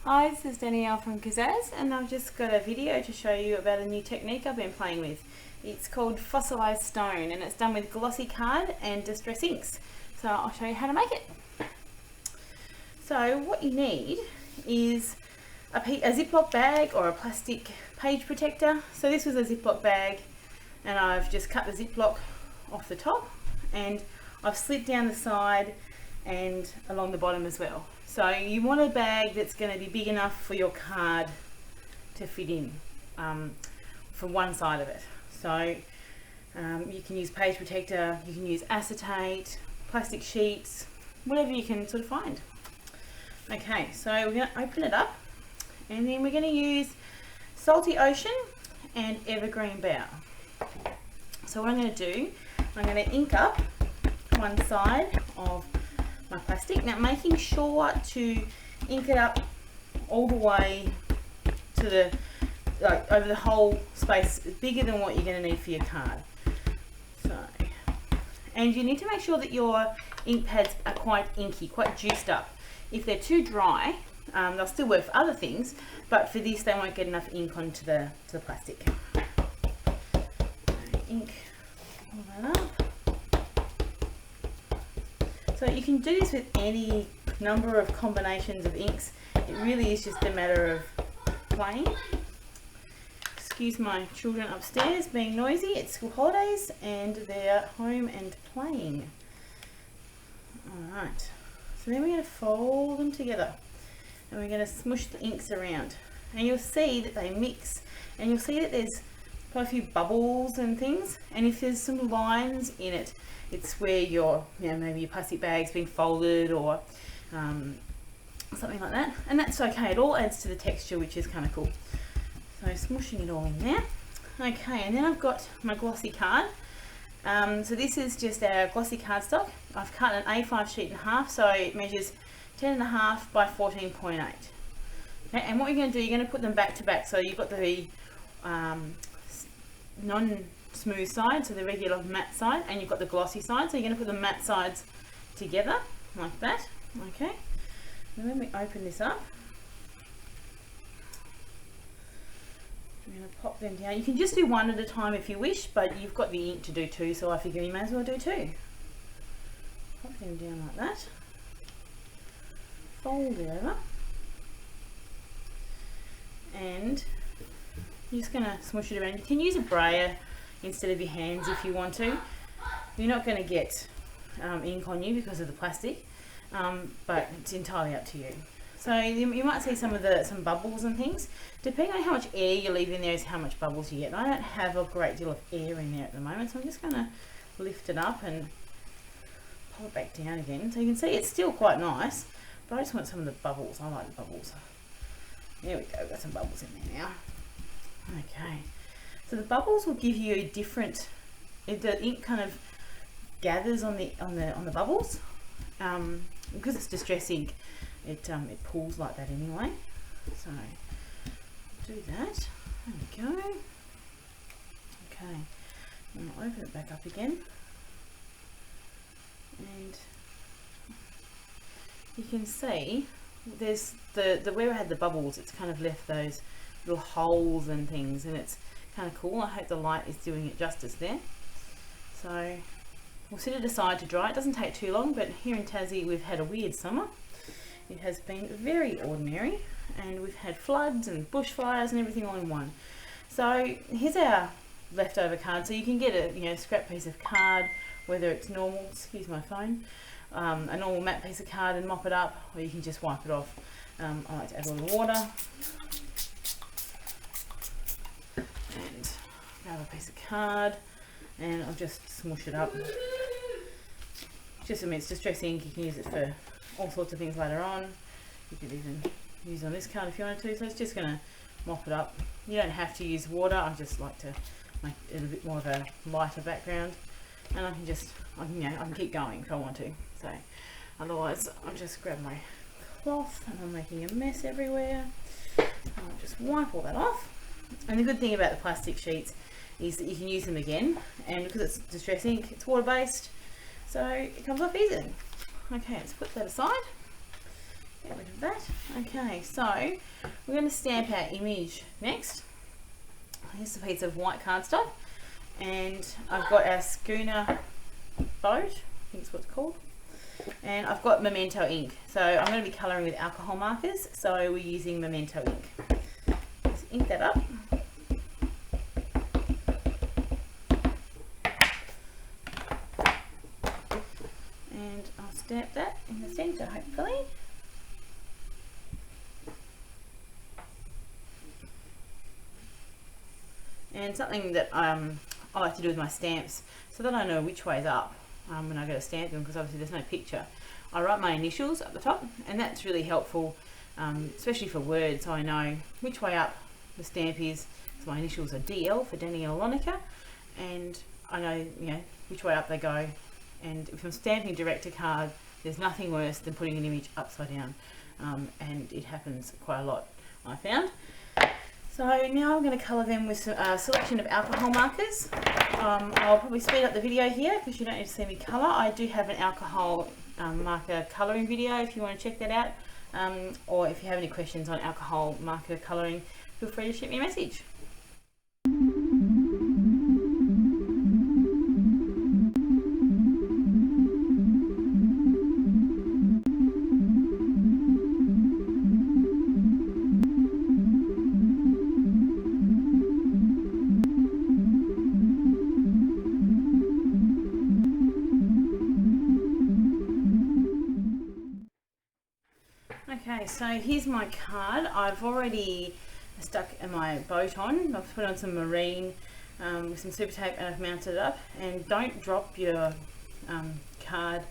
Hi, this is Danielle from Kaszazz, and I've just got a video to show you about a new technique I've been playing with. It's called Fossilized Stone, and it's done with glossy card and distress inks. So I'll show you how to make it. So what you need is a Ziploc bag or a plastic page protector. So this was a Ziploc bag, and I've just cut the Ziploc off the top, and I've slit down the side and along the bottom as well. So you want a bag that's going to be big enough for your card to fit in from one side of it. So you can use page protector, you can use acetate, plastic sheets, whatever you can sort of find. Okay, so we're going to open it up, and then we're going to use Salty Ocean and Evergreen Bough. So what I'm going to do, I'm going to ink up one side of my plastic. Now making sure to ink it up all the way to the, over the whole space, bigger than what you're going to need for your card. So, and you need to make sure that your ink pads are quite inky, quite juiced up. If they're too dry, they'll still work for other things, but for this they won't get enough ink onto the plastic. Ink all that up. So you can do this with any number of combinations of inks. It really is just a matter of playing. Excuse my children upstairs being noisy. It's school holidays and they're home and playing. Alright, so then we're going to fold them together and we're going to smush the inks around. And you'll see that they mix, and you'll see that there's quite a few bubbles and things, and if there's some lines in it, it's where your, maybe your plastic bag's been folded or something like that, and that's okay. It all adds to the texture, which is kind of cool. So smushing it all in there. Okay, and then I've got my glossy card. So this is just our glossy cardstock. I've cut an A5 sheet in half, so it measures 10.5 by 14.8. Okay, and what you're going to do, you're going to put them back to back. So you've got the non-smooth side, so the regular matte side, and you've got the glossy side, so you're going to put the matte sides together like that. Okay, and when we open this up, I'm going to pop them down. You can just do one at a time if you wish, but you've got the ink to do two, so I figure you may as well do two. Pop them down like that, fold it over, and you're just going to smush it around. You can use a brayer instead of your hands if you want to. You're not going to get ink on you because of the plastic, but it's entirely up to you. So you might see some bubbles and things. Depending on how much air you leave in there is how much bubbles you get. I don't have a great deal of air in there at the moment, so I'm just going to lift it up and pull it back down again. So you can see it's still quite nice, but I just want some of the bubbles. I like the bubbles. There we go, we've got some bubbles in there now. Okay, so the bubbles will give you a different, the ink kind of gathers on the bubbles, because it's distress ink. It pulls like that anyway. So do that. There we go. Okay, and I'll open it back up again, and you can see there's the where I had the bubbles. It's kind of left those little holes and things, and it's kind of cool. I hope the light is doing it justice there. So we'll set it aside to dry. It doesn't take too long, but here in Tassie we've had a weird summer. It has been very ordinary, and we've had floods and bushfires and everything all in one. So here's our leftover card. So you can get a scrap piece of card, whether it's normal, excuse my phone, a normal matte piece of card, and mop it up, or you can just wipe it off. I like to add a little water and grab a piece of card, and I'll just smush it up. Just, it's distress ink. You can use it for all sorts of things later on. You could even use it on this card if you wanted to. So it's just going to mop it up. You don't have to use water. I just like to make it a bit more of a lighter background, and I can just, I can keep going if I want to. So otherwise, I'll just grab my cloth, and I'm making a mess everywhere. I'll just wipe all that off. And the good thing about the plastic sheets is that you can use them again, and because it's distress ink, it's water based, so it comes off easily. Okay, let's put that aside. Get rid of that. Okay, so we're going to stamp our image next. Here's a piece of white cardstock, and I've got our Schooner boat, I think it's what it's called, and I've got Memento ink. So I'm going to be colouring with alcohol markers, so we're using Memento ink. Just ink that up. And I'll stamp that in the centre, hopefully. And something that I like to do with my stamps, so that I know which way's up when I go to stamp them, because obviously there's no picture, I write my initials at the top, and that's really helpful, especially for words, so I know which way up the stamp is. So my initials are DL for Danielle, and I know, you know, which way up they go. And if I'm stamping direct to card, there's nothing worse than putting an image upside down, and it happens quite a lot, I found. So now I'm going to colour them with a selection of alcohol markers. I'll probably speed up the video here because you don't need to see me colour. I do have an alcohol marker colouring video if you want to check that out, or if you have any questions on alcohol marker colouring, feel free to shoot me a message. Okay, so here's my card. I've already stuck my boat on. I've put on some marine with some super tape, and I've mounted it up. And don't drop your card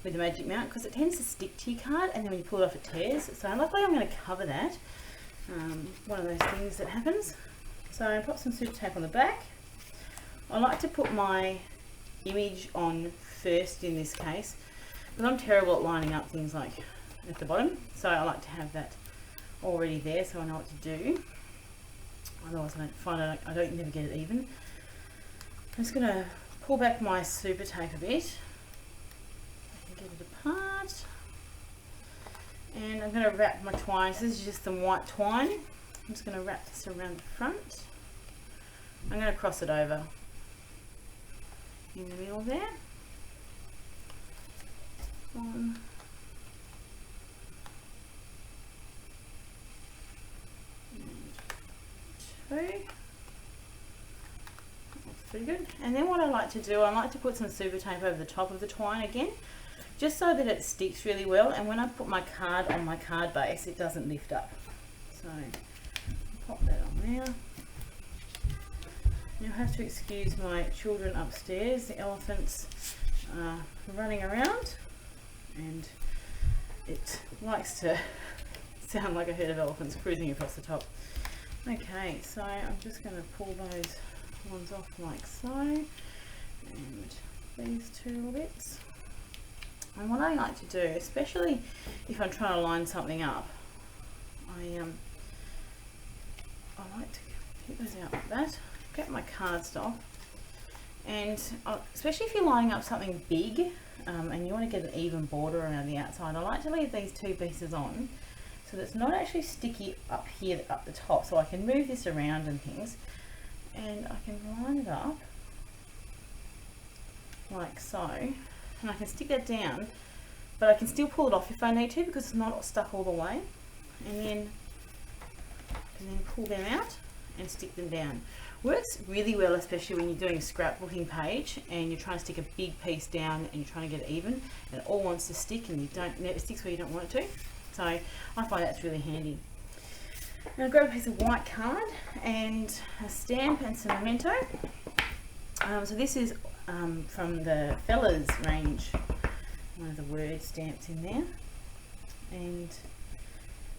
with the magic mount, because it tends to stick to your card, and then when you pull it off it tears. So luckily I'm going to cover that. One of those things that happens. So I pop some super tape on the back. I like to put my image on first in this case, but I'm terrible at lining up things like at the bottom, so I like to have that already there so I know what to do. Otherwise I don't never get it even. I'm just going to pull back my super tape a bit and get it apart, and I'm going to wrap my twine. So this is just some white twine. I'm just going to wrap this around the front. I'm going to cross it over in the middle there. One, that's pretty good. And then what I like to do, I like to put some super tape over the top of the twine again, just so that it sticks really well, and when I put my card on my card base it doesn't lift up. So I'll pop that on there. You'll have to excuse my children upstairs. The elephants are running around and it likes to sound like a herd of elephants cruising across the top. Okay, so I'm just going to pull those ones off like so, and these two little bits. And what I like to do, especially if I'm trying to line something up, I like to keep those out like that, get my cardstock, and especially if you're lining up something big and you want to get an even border around the outside, I like to leave these two pieces on so that it's not actually sticky up here up the top, so I can move this around and things, and I can line it up like so, and I can stick that down, but I can still pull it off if I need to because it's not stuck all the way, and then pull them out and stick them down. Works really well, especially when you're doing a scrapbooking page and you're trying to stick a big piece down and you're trying to get it even, and it all wants to stick and it sticks where you don't want it to. So I find that's really handy. Now grab a piece of white card and a stamp and some Memento. So this is from the Fellas range, one of the word stamps in there, and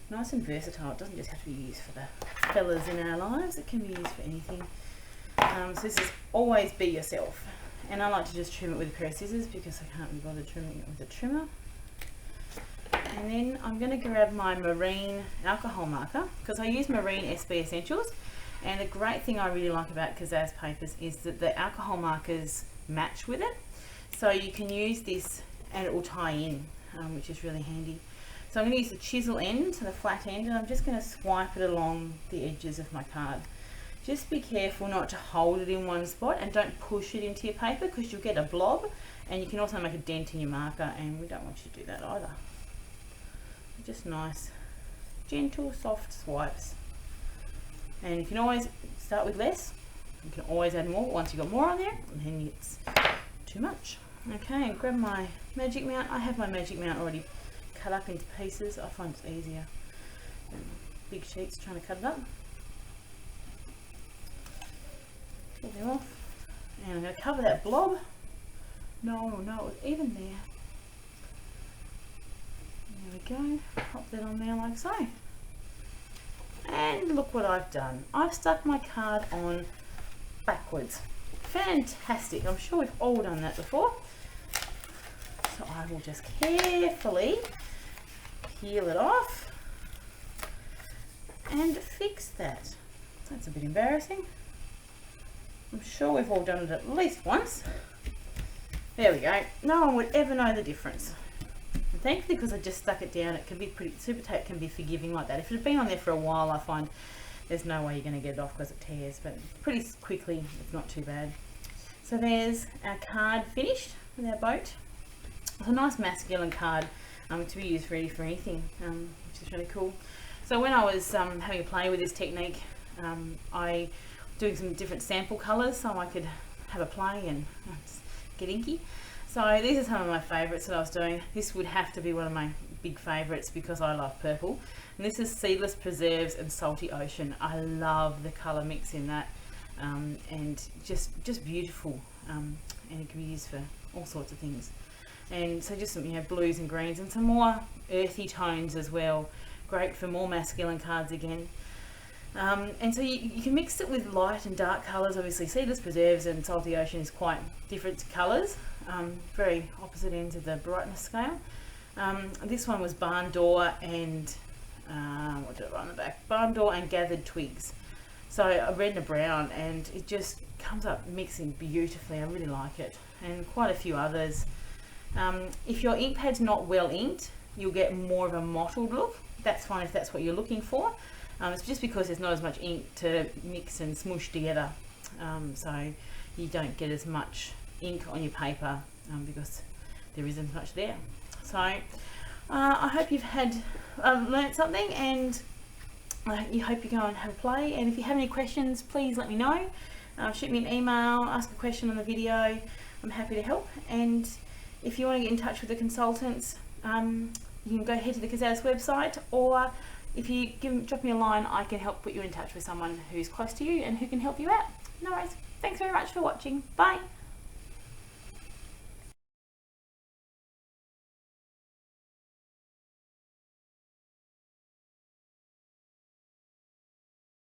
nice and versatile. It doesn't just have to be used for the fellas in our lives, it can be used for anything. So this is always be yourself, and I like to just trim it with a pair of scissors because I can't be bothered trimming it with a trimmer. And then I'm going to grab my marine alcohol marker because I use marine SB Essentials, and the great thing I really like about Kaszazz papers is that the alcohol markers match with it, so you can use this and it will tie in, which is really handy. So I'm going to use the chisel end, the flat end, and I'm just going to swipe it along the edges of my card. Just be careful not to hold it in one spot, and don't push it into your paper because you'll get a blob, and you can also make a dent in your marker, and we don't want you to do that either. Just nice, gentle, soft swipes. And you can always start with less. You can always add more once you've got more on there, and then it's too much. Okay, and grab my magic mount. I have my magic mount already cut up into pieces. I find it's easier than big sheets trying to cut it up. Pull them off, and I'm going to cover that blob. No, it was even there. There we go. Pop that on there like so. And look what I've done. I've stuck my card on backwards. Fantastic. I'm sure we've all done that before. So I will just carefully peel it off and fix that. That's a bit embarrassing. I'm sure we've all done it at least once. There we go. No one would ever know the difference. And thankfully, because I just stuck it down, it can be pretty, super tape can be forgiving like that. If it had been on there for a while, I find there's no way you're going to get it off because it tears, but pretty quickly, it's not too bad. So there's our card finished with our boat. It's a nice masculine card to be used really for anything, which is really cool. So when I was having a play with this technique, I doing some different sample colours so I could have a play and get inky. So these are some of my favourites that I was doing. This would have to be one of my big favourites because I love purple. And this is Seedless Preserves and Salty Ocean. I love the colour mix in that, and just beautiful, and it can be used for all sorts of things. And so just some blues and greens and some more earthy tones as well. Great for more masculine cards again. And so you can mix it with light and dark colours. Obviously Seedless Preserves and Salty Ocean is quite different colours, very opposite ends of the brightness scale. This one was Barn Door and what did I write on the back? Barn Door and Gathered Twigs. So a red and a brown, and it just comes up mixing beautifully. I really like it, and quite a few others. If your ink pad's not well inked, you'll get more of a mottled look. That's fine if that's what you're looking for. It's just because there's not as much ink to mix and smoosh together, so you don't get as much ink on your paper because there isn't much there. So I hope you've learnt something, and I hope you go and have a play. And if you have any questions, please let me know. Shoot me an email, ask a question on the video. I'm happy to help. And if you want to get in touch with the consultants, you can go head to the Kaszazz website, or if you drop me a line, I can help put you in touch with someone who's close to you and who can help you out. No worries. Thanks very much for watching. Bye.